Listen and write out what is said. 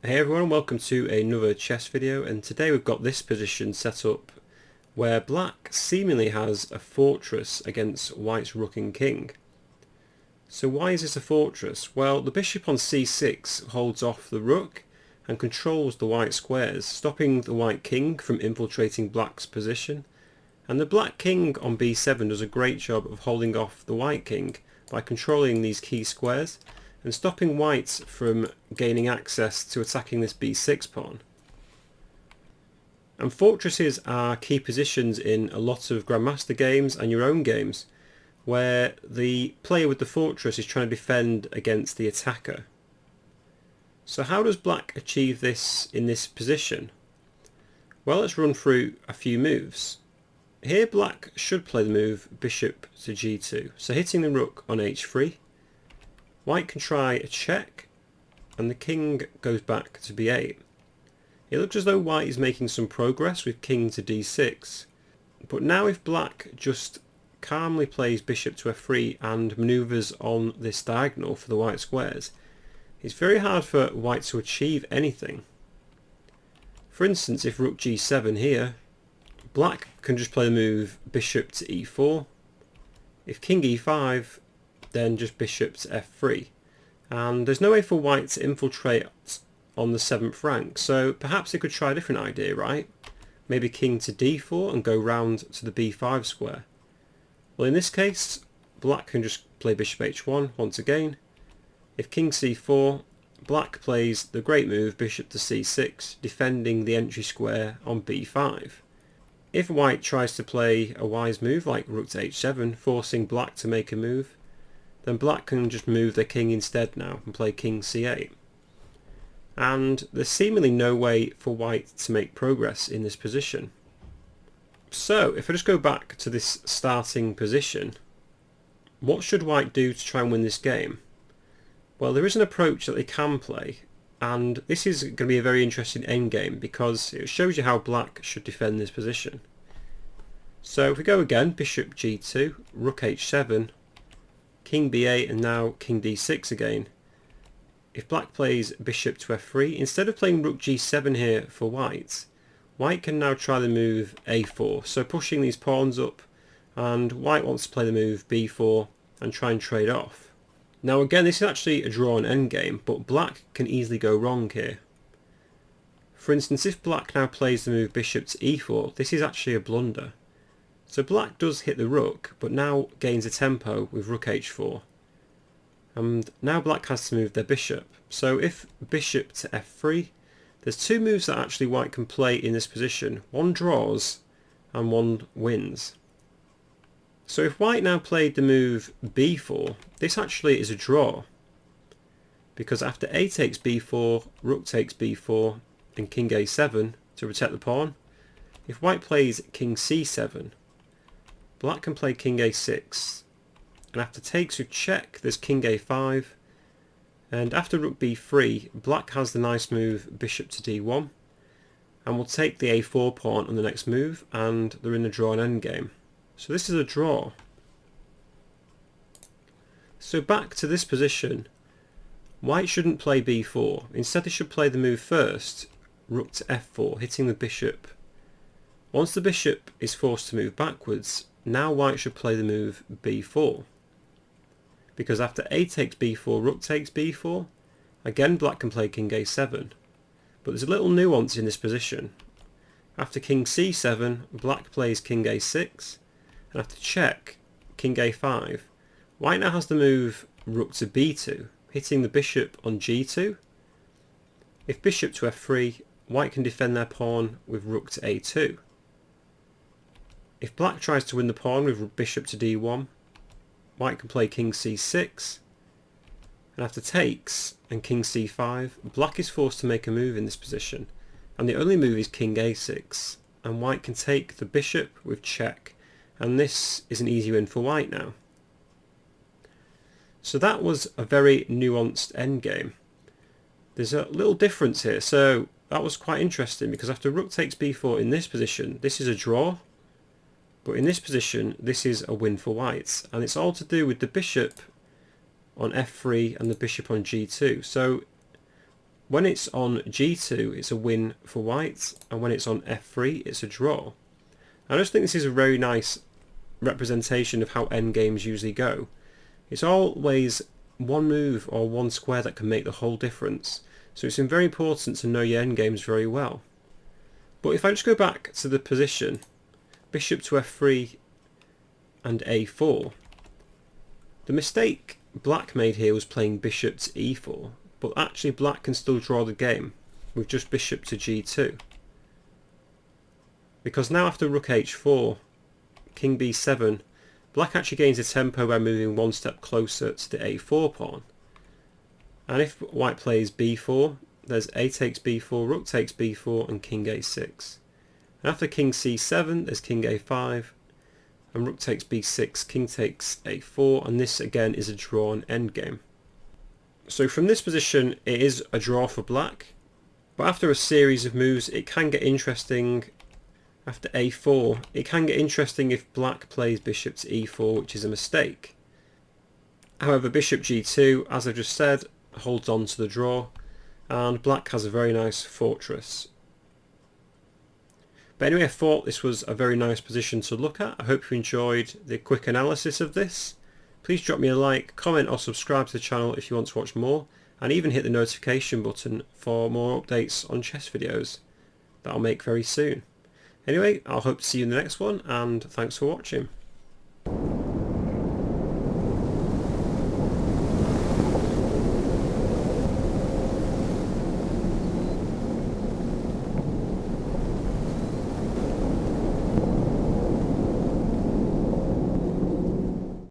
Hey everyone, welcome to another chess video, and today we've got this position set up where black seemingly has a fortress against white's rook and king. So why is this a fortress? Well, the bishop on c6 holds off the rook and controls the white squares, stopping the white king from infiltrating black's position, and the black king on b7 does a great job of holding off the white king by controlling these key squares and stopping white from gaining access to attacking this b6 pawn. And fortresses are key positions in a lot of Grandmaster games and your own games, where the player with the fortress is trying to defend against the attacker. So how does black achieve this in this position? Well, let's run through a few moves. Here black should play the move bishop to g2, so hitting the rook on h3. White can try a check, and the king goes back to b8. It looks as though white is making some progress with king to d6, but now if black just calmly plays bishop to f3 and manoeuvres on this diagonal for the white squares, it's very hard for white to achieve anything. For instance, if rook g7 here, black can just play the move bishop to e4. If king e5, then just bishop to f3, and there's no way for white to infiltrate on the 7th rank, so perhaps they could try a different idea, right? Maybe king to d4 and go round to the b5 square. Well, in this case black can just play bishop h1 once again. If king c4, black plays the great move bishop to c6, defending the entry square on b5. If white tries to play a wise move like rook to h7, forcing black to make a move, then black can just move their king instead now and play king c8. And there's seemingly no way for white to make progress in this position. So if I just go back to this starting position, what should white do to try and win this game? Well, there is an approach that they can play, and this is going to be a very interesting endgame because it shows you how black should defend this position. So if we go again, bishop g2, rook h7, king b8, and now king d6 again. If black plays bishop to f3, instead of playing rook g7 here for white, white can now try the move a4, so pushing these pawns up, and white wants to play the move b4 and try and trade off. Now again, this is actually a drawn endgame, but black can easily go wrong here. For instance, if black now plays the move bishop to e4, this is actually a blunder. So black does hit the rook, but now gains a tempo with rook h4. And now black has to move their bishop. So if bishop to f3, there's two moves that actually white can play in this position. One draws and one wins. So if white now played the move b4, this actually is a draw. Because after a takes b4, rook takes b4, and king a7 to protect the pawn. If white plays king c7, black can play king a6, and after takes with check there's king a5, and after rook b3 black has the nice move bishop to d1, and will take the a4 pawn on the next move, and they're in the drawn endgame. So this is a draw. So back to this position, white shouldn't play b4, instead they should play the move first, rook to f4, hitting the bishop. Once the bishop is forced to move backwards, now white should play the move b4. Because after a takes b4, rook takes b4, again black can play king a7. But there's a little nuance in this position. After king c7, black plays king a6, and after check, king a5, white now has the move rook to b2, hitting the bishop on g2. If bishop to f3, white can defend their pawn with rook to a2. If black tries to win the pawn with bishop to d1, white can play king c6, and after takes and king c5, black is forced to make a move in this position, and the only move is king a6, and white can take the bishop with check, and this is an easy win for white now. So that was a very nuanced endgame. There's a little difference here, so that was quite interesting because after rook takes b4 in this position, this is a draw. But in this position, this is a win for white, and it's all to do with the bishop on f3 and the bishop on g2. So When it's on g2 it's a win for white, and when it's on f3 it's a draw. I just think this is a very nice representation of how endgames usually go. It's always one move or one square that can make the whole difference, so it's very important to know your endgames very well. But if I just go back to the position, bishop to f3 and a4, the mistake black made here was playing bishop to e4, but actually black can still draw the game with just bishop to g2. Because now after rook h4, king b7, black actually gains a tempo by moving one step closer to the a4 pawn. And if white plays b4, there's a takes b4, rook takes b4 and king a6. And after king c7 there's king a5 and rook takes b6, king takes a4, and this again is a drawn endgame. So from this position it is a draw for black, but after a series of moves it can get interesting. After a4 it can get interesting if black plays bishop to e4, which is a mistake. However, bishop g2, as I've just said, holds on to the draw, and black has a very nice fortress. But anyway, I thought this was a very nice position to look at. I hope you enjoyed the quick analysis of this. Please drop me a like, comment or subscribe to the channel if you want to watch more, and even hit the notification button for more updates on chess videos that I'll make very soon. Anyway, I'll hope to see you in the next one, and thanks for watching.